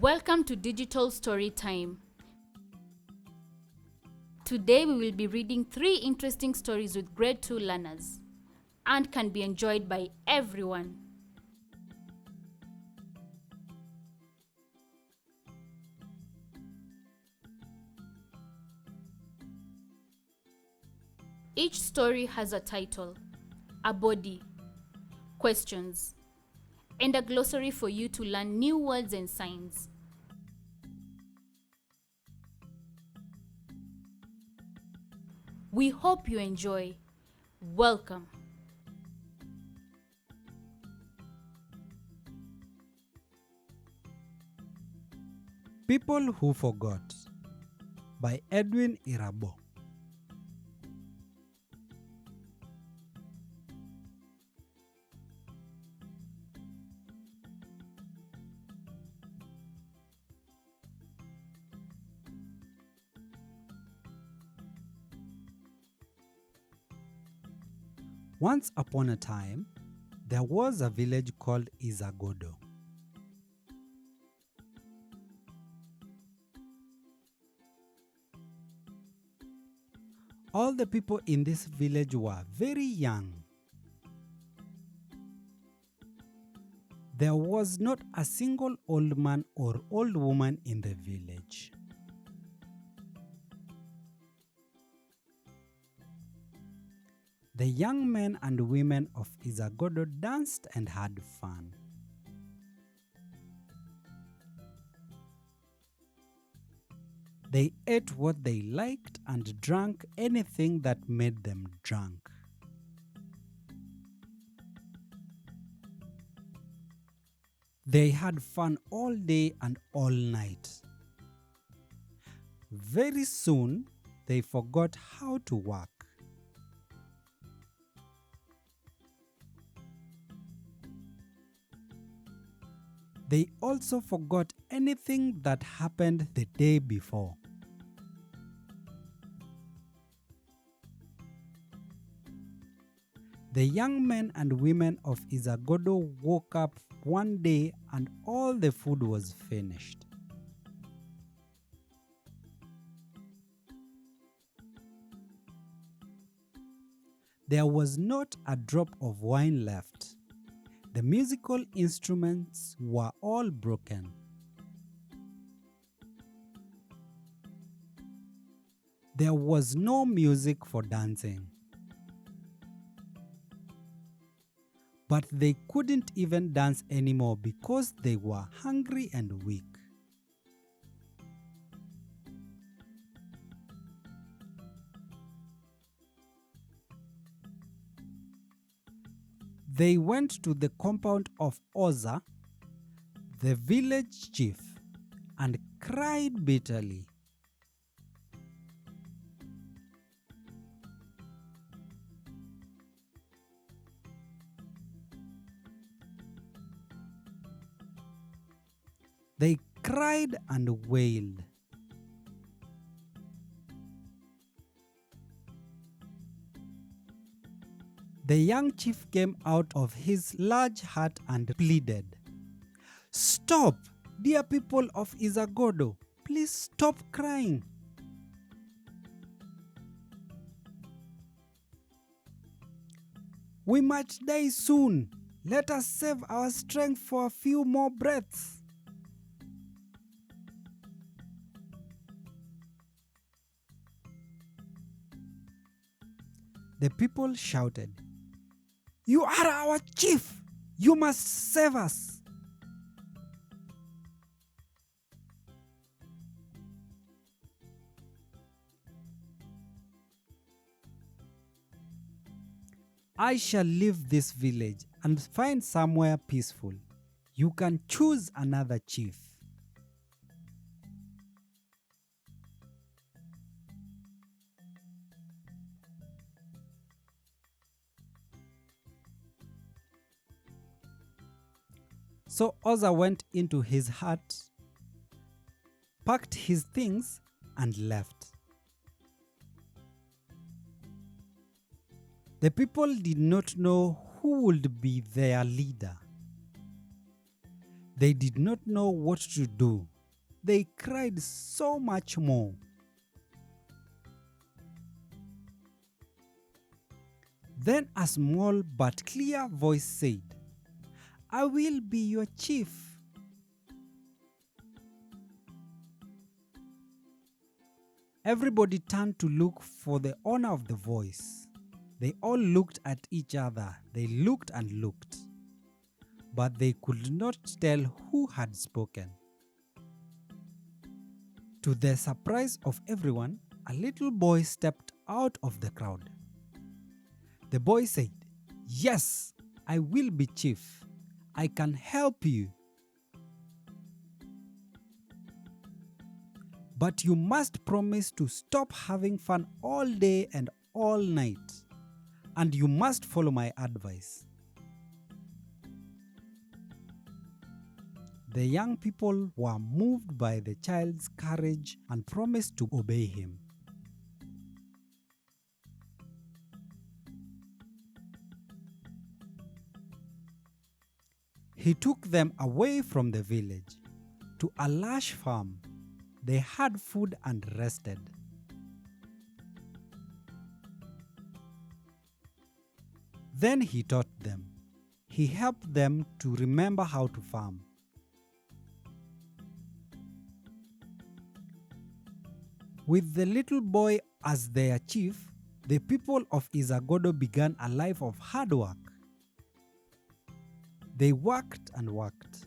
Welcome to Digital StoryTime. Today we will be reading 3 interesting stories with grade 2 learners and can be enjoyed by everyone. Each story has a title, a body, questions, and a glossary for you to learn new words and signs. We hope you enjoy. Welcome. People Who Forgot by Edwin Irabo. Once upon a time, there was a village called Izagodo. All the people in this village were very young. There was not a single old man or old woman in the village. The young men and women of Izagodo danced and had fun. They ate what they liked and drank anything that made them drunk. They had fun all day and all night. Very soon, they forgot how to work. They also forgot anything that happened the day before. The young men and women of Izagodo woke up one day and all the food was finished. There was not a drop of wine left. The musical instruments were all broken. There was no music for dancing. But they couldn't even dance anymore because they were hungry and weak. They went to the compound of Oza, the village chief, and cried bitterly. They cried and wailed. The young chief came out of his large hut and pleaded, "Stop, dear people of Izagodo, please stop crying. We might die soon. Let us save our strength for a few more breaths." The people shouted, "You are our chief! You must save us!" "I shall leave this village and find somewhere peaceful. You can choose another chief." So Oza went into his hut, packed his things, and left. The people did not know who would be their leader. They did not know what to do they cried so much more. Then a small but clear voice said, "I will be your chief." Everybody turned to look for the owner of the voice. They all looked at each other. They looked and looked, but they could not tell who had spoken. To the surprise of everyone, a little boy stepped out of the crowd. The boy said, "Yes, I will be chief. I can help you. But you must promise to stop having fun all day and all night. And you must follow my advice." The young people were moved by the child's courage and promised to obey him. He took them away from the village to a lush farm. They had food and rested. Then he taught them. He helped them to remember how to farm. With the little boy as their chief, the people of Izagodo began a life of hard work. They worked and worked.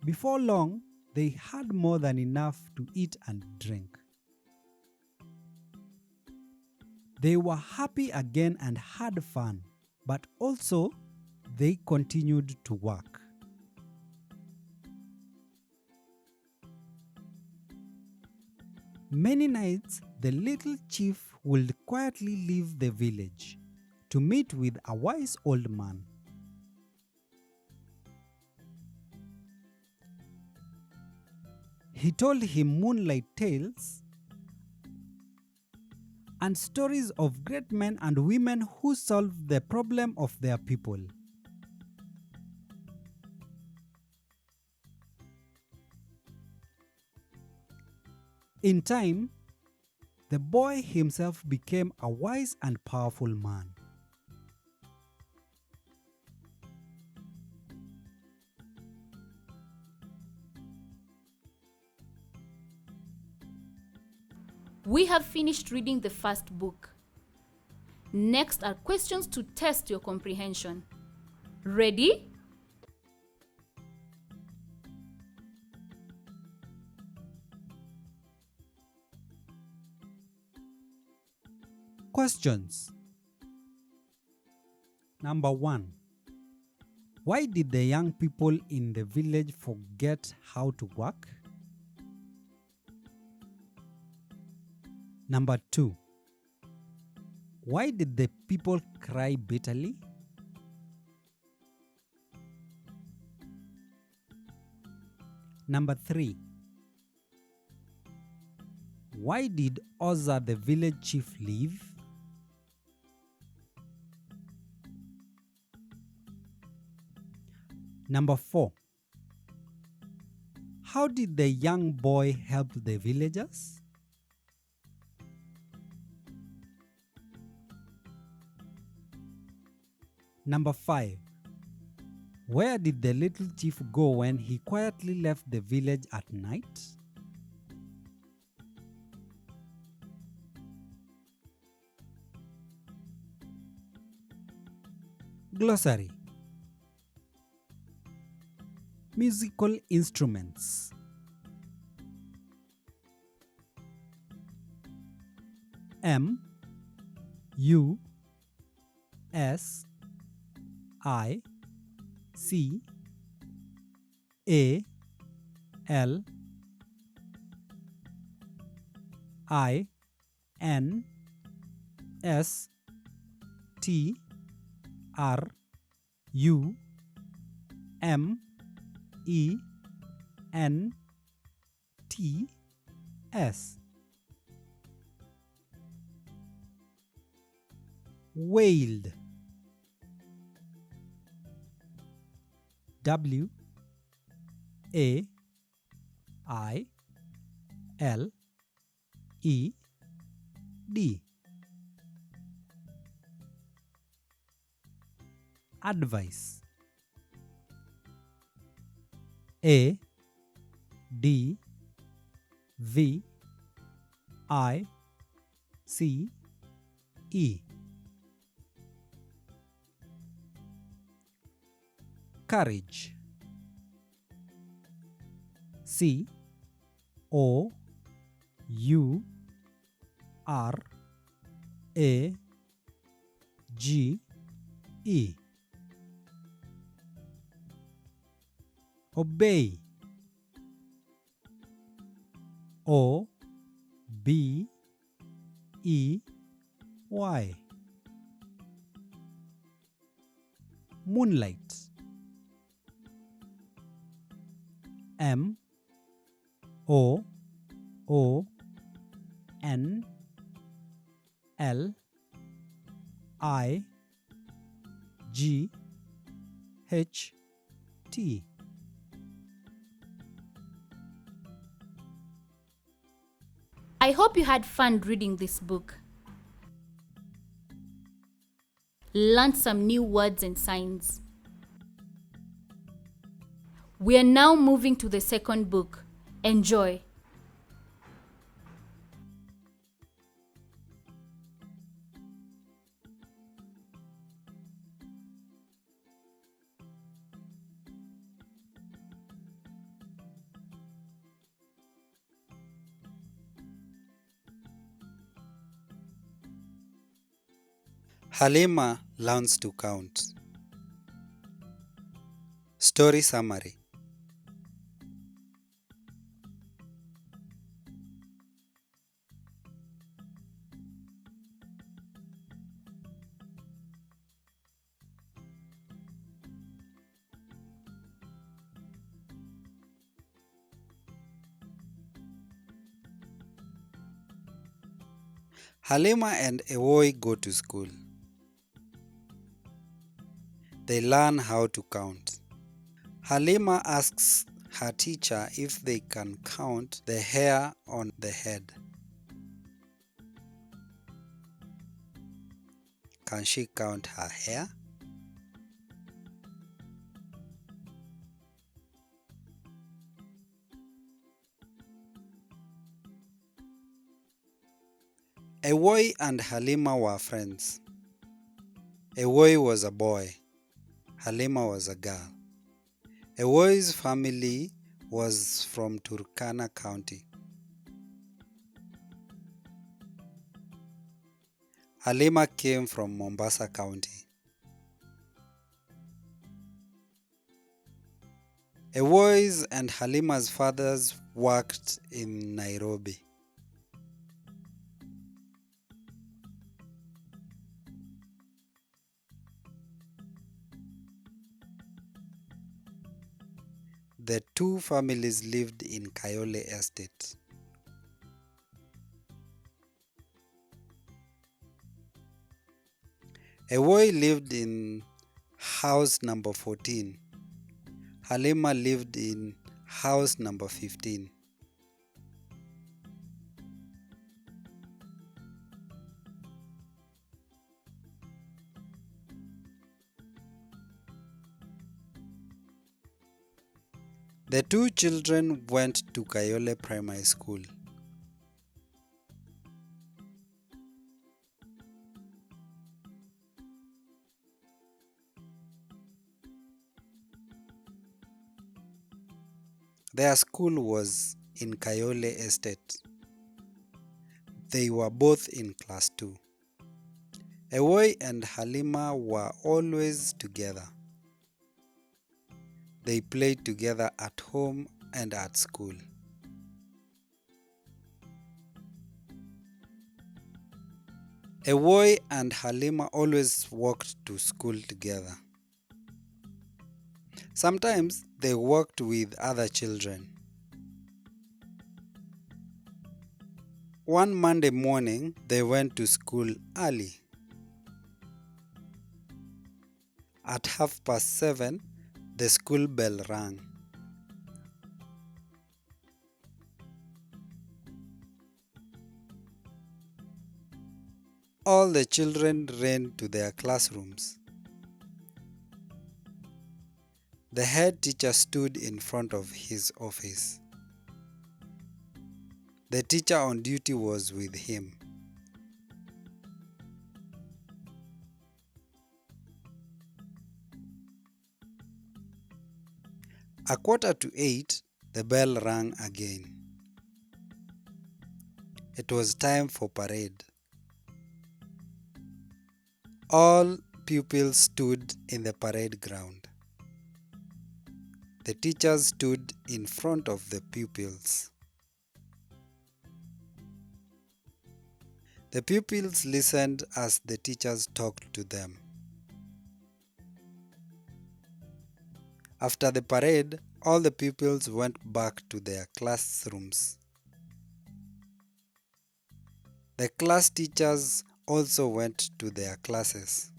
Before long, they had more than enough to eat and drink. They were happy again and had fun, but also they continued to work. Many nights, the little chief would quietly leave the village to meet with a wise old man. He told him moonlight tales and stories of great men and women who solved the problem of their people. In time, the boy himself became a wise and powerful man. We have finished reading the first book. Next are questions to test your comprehension. Ready? Questions. Number 1. Why did the young people in the village forget how to work? Number 2. Why did the people cry bitterly? Number 3. Why did Oza the village chief leave? Number 4. How did the young boy help the villagers? Number 5. Where did the little chief go when he quietly left the village at night? Glossary. Musical instruments. M U S I C A L I N S T R U M E N T S. Wailed. W A I L E D. Advice. A D V I C E. Courage. C O U R A G E. Obey. O B E Y. Moonlight. M O O N L I G H T. I hope you had fun reading this book. Learned some new words and signs. We are now moving to the second book. Enjoy. Halima learns to count. Story summary. Halima and Ewoi go to school. They learn how to count. Halima asks her teacher if they can count the hair on the head. Can she count her hair? Ewoi and Halima were friends. Ewoi was a boy. Halima was a girl. Ewoi's family was from Turkana County. Halima came from Mombasa County. Ewoi's and Halima's fathers worked in Nairobi. The two families lived in Kayole Estate. Ewoi lived in house number 14. Halima lived in house number 15. The two children went to Kayole Primary School. Their school was in Kayole Estate. They were both in class 2. Ewoi and Halima were always together. They played together at home and at school. Ewoi and Halima always walked to school together. Sometimes they walked with other children. One Monday morning, they went to school early. At 7:30, the school bell rang. All the children ran to their classrooms. The head teacher stood in front of his office. The teacher on duty was with him. At 7:45, the bell rang again. It was time for parade. All pupils stood in the parade ground. The teachers stood in front of the pupils. The pupils listened as the teachers talked to them. After the parade, all the pupils went back to their classrooms. The class teachers also went to their classes.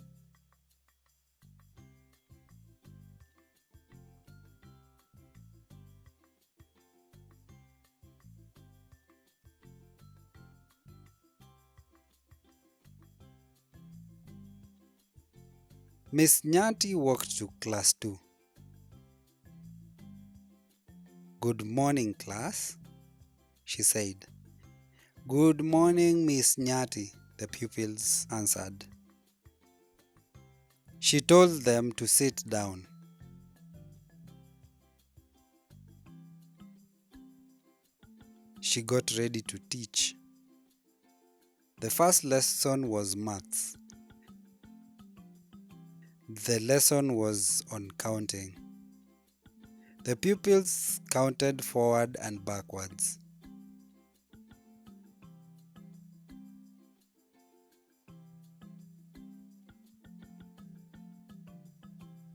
Miss Nyati walked to class 2. "Good morning, class," she said. "Good morning, Miss Nyati," the pupils answered. She told them to sit down. She got ready to teach. The first lesson was maths. The lesson was on counting. The pupils counted forward and backwards.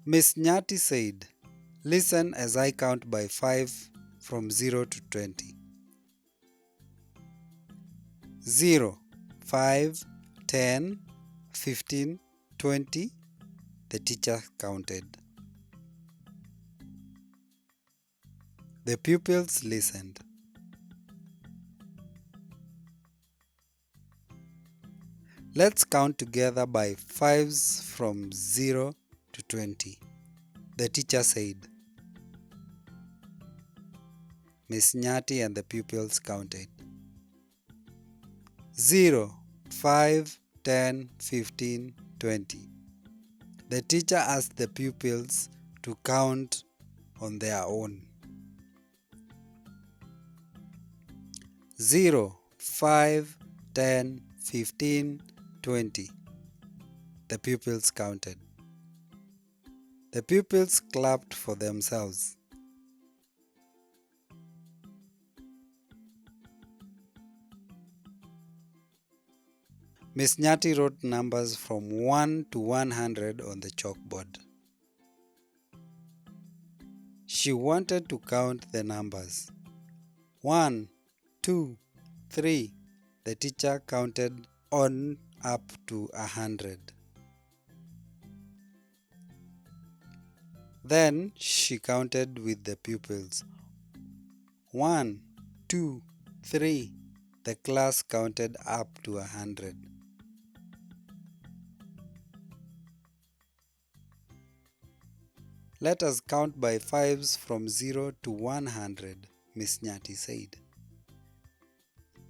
Miss Nyati said, "Listen as I count by 5 from 0 to 20. 0, 5, 10, 15, 20. The teacher counted. The pupils listened. "Let's count together by 5s from 0 to 20, the teacher said. Miss Nyati and the pupils counted. 0, 5, 10, 15, 20. The teacher asked the pupils to count on their own. 0, 5, 10, 15, 20. The pupils counted. The pupils clapped for themselves. Miss Nyati wrote numbers from 1 to 100 on the chalkboard. She wanted to count the numbers. 1, 2, 3. The teacher counted on up to 100. Then she counted with the pupils. 1, 2, 3. The class counted up to 100. Let us count by 5s from 0 to 100, Miss Nyati said.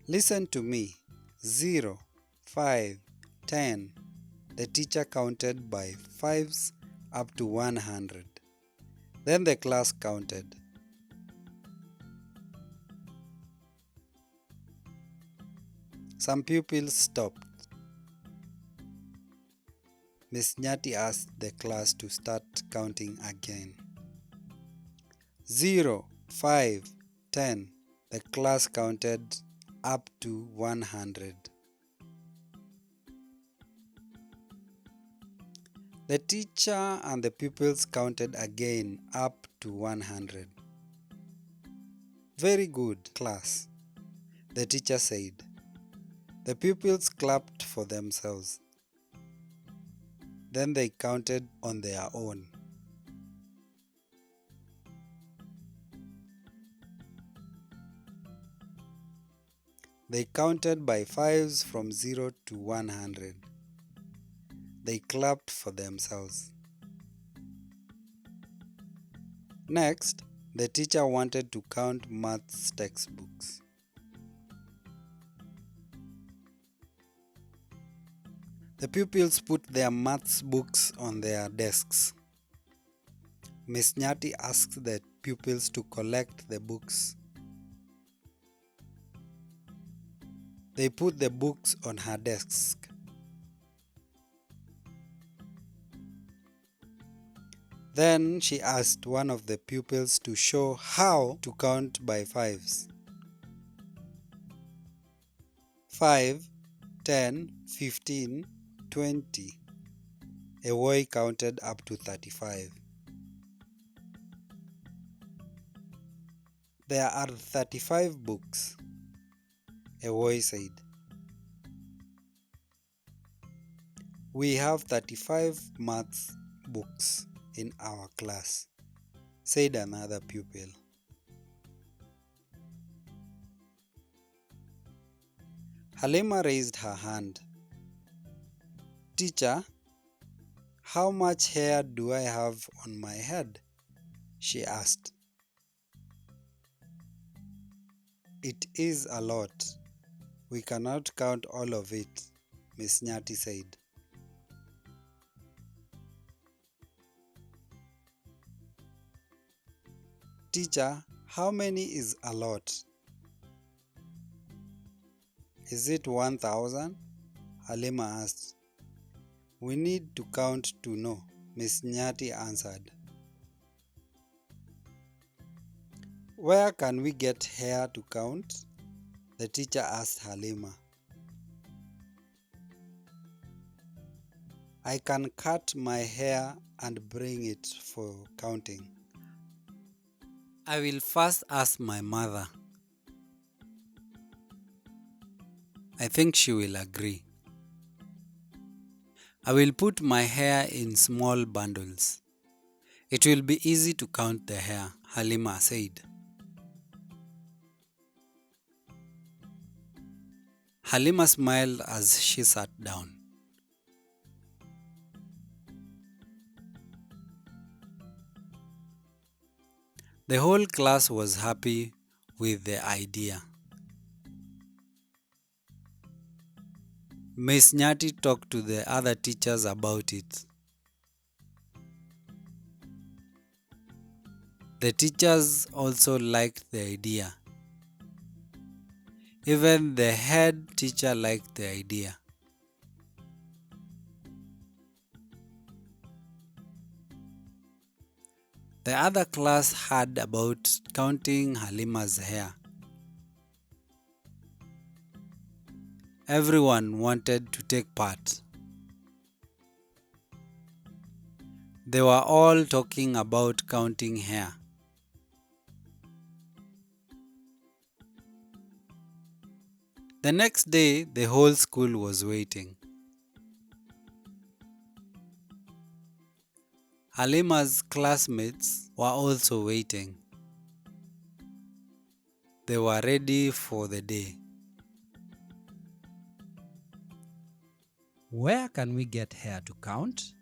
Listen to me. 0, 5, 10. The teacher counted by 5s up to 100. Then the class counted. Some pupils stopped. Miss Nyati asked the class to start counting again. 0, 5, 10. The class counted up to 100. The teacher and the pupils counted again up to 100. Very good, class, the teacher said. The pupils clapped for themselves. Then they counted on their own. They counted by fives from 0 to 100. They clapped for themselves. Next, the teacher wanted to count maths textbooks. The pupils put their maths books on their desks. Miss Nyati asked the pupils to collect the books. They put the books on her desk. Then she asked one of the pupils to show how to count by fives. 5, 10, 15, 20. A boy counted up to 35. There are 35 books, a boy said. We have 35 maths books in our class, said another pupil. Halima raised her hand. Teacher, how much hair do I have on my head? She asked. It is a lot. We cannot count all of it, Miss Nyati said. Teacher, how many is a lot? Is it 1,000? Halima asked. We need to count to know, Miss Nyati answered. Where can we get hair to count? The teacher asked Halima. I can cut my hair and bring it for counting. I will first ask my mother. I think she will agree. I will put my hair in small bundles. It will be easy to count the hair, Halima said. Halima smiled as she sat down. The whole class was happy with the idea. Miss Nyati talked to the other teachers about it. The teachers also liked the idea. Even the head teacher liked the idea. The other class heard about counting Halima's hair. Everyone wanted to take part. They were all talking about counting hair. The next day, the whole school was waiting. Halima's classmates were also waiting. They were ready for the day. Where can we get hair to count?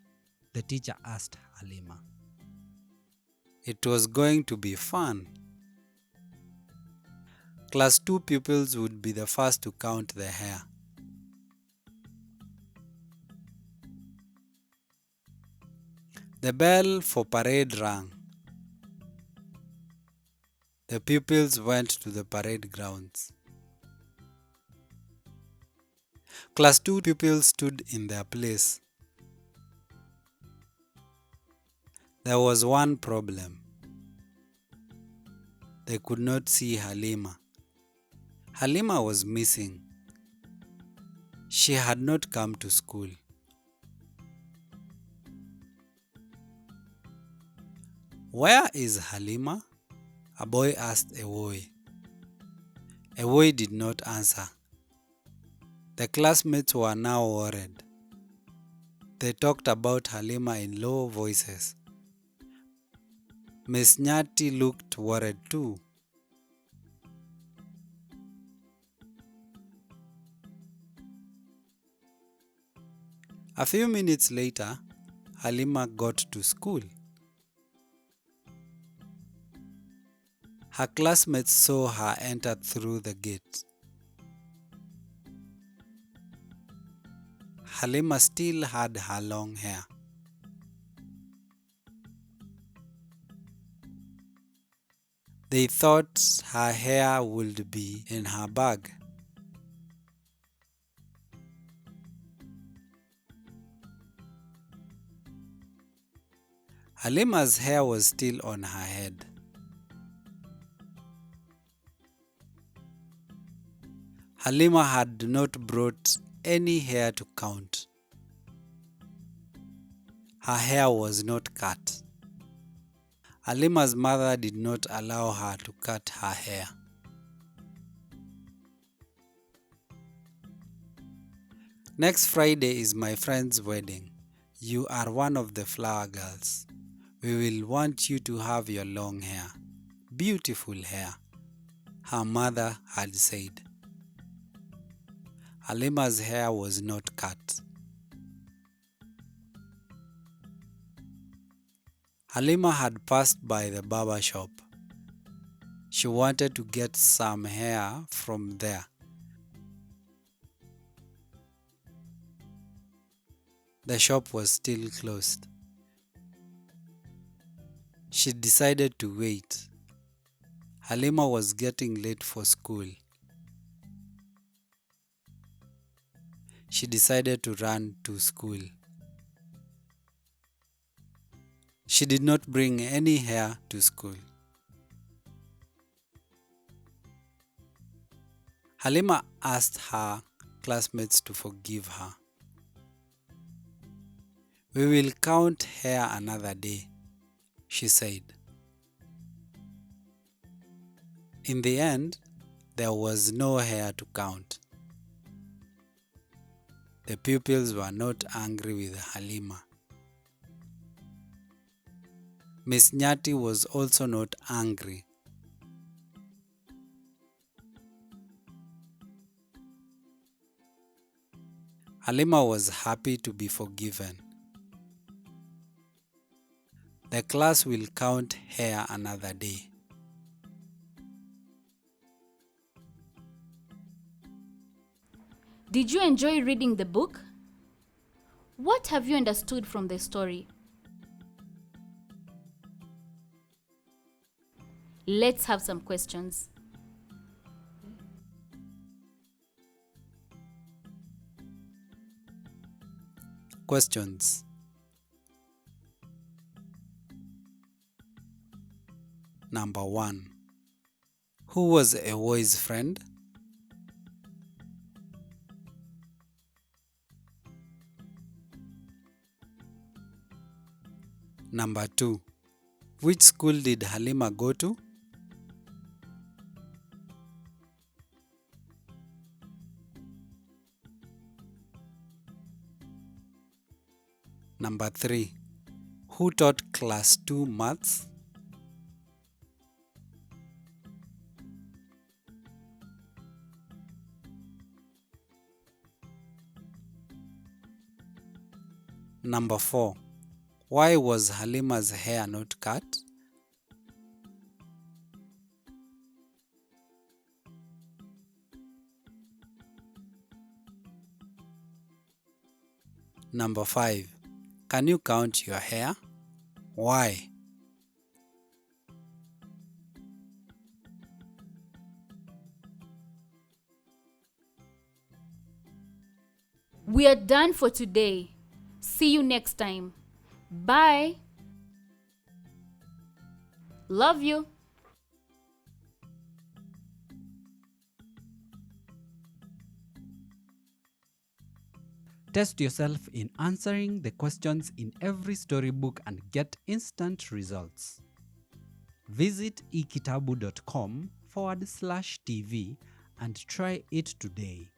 The teacher asked Halima. It was going to be fun. Class 2 pupils would be the first to count the hair. The bell for parade rang. The pupils went to the parade grounds. Class 2 pupils stood in their place. There was one problem. They could not see Halima. Halima was missing. She had not come to school. Where is Halima? A boy asked a boy. A boy did not answer. The classmates were now worried. They talked about Halima in low voices. Miss Nyati looked worried too. A few minutes later, Halima got to school. Her classmates saw her enter through the gate. Halima still had her long hair. They thought her hair would be in her bag. Halima's hair was still on her head. Halima had not brought any hair to count. Her hair was not cut. Halima's mother did not allow her to cut her hair. Next Friday is my friend's wedding. You are one of the flower girls. We will want you to have your long hair. Beautiful hair, her mother had said. Halima's hair was not cut. Halima had passed by the barber shop. She wanted to get some hair from there. The shop was still closed. She decided to wait. Halima was getting late for school. She decided to run to school. She did not bring any hair to school. Halima asked her classmates to forgive her. We will count hair another day, she said. In the end, there was no hair to count. The pupils were not angry with Halima. Miss Nyati was also not angry. Halima was happy to be forgiven. The class will count hair another day. Did you enjoy reading the book? What have you understood from the story? Let's have some questions. Questions. Number 1. Who was Ewoi's friend? Number 2. Which school did Halima go to? Number 3. Who taught class 2 maths? Number 4. Why was Halima's hair not cut? Number 5. Can you count your hair? Why? We are done for today. See you next time. Bye. Love you. Test yourself in answering the questions in every storybook and get instant results. Visit ekitabu.com/TV and try it today.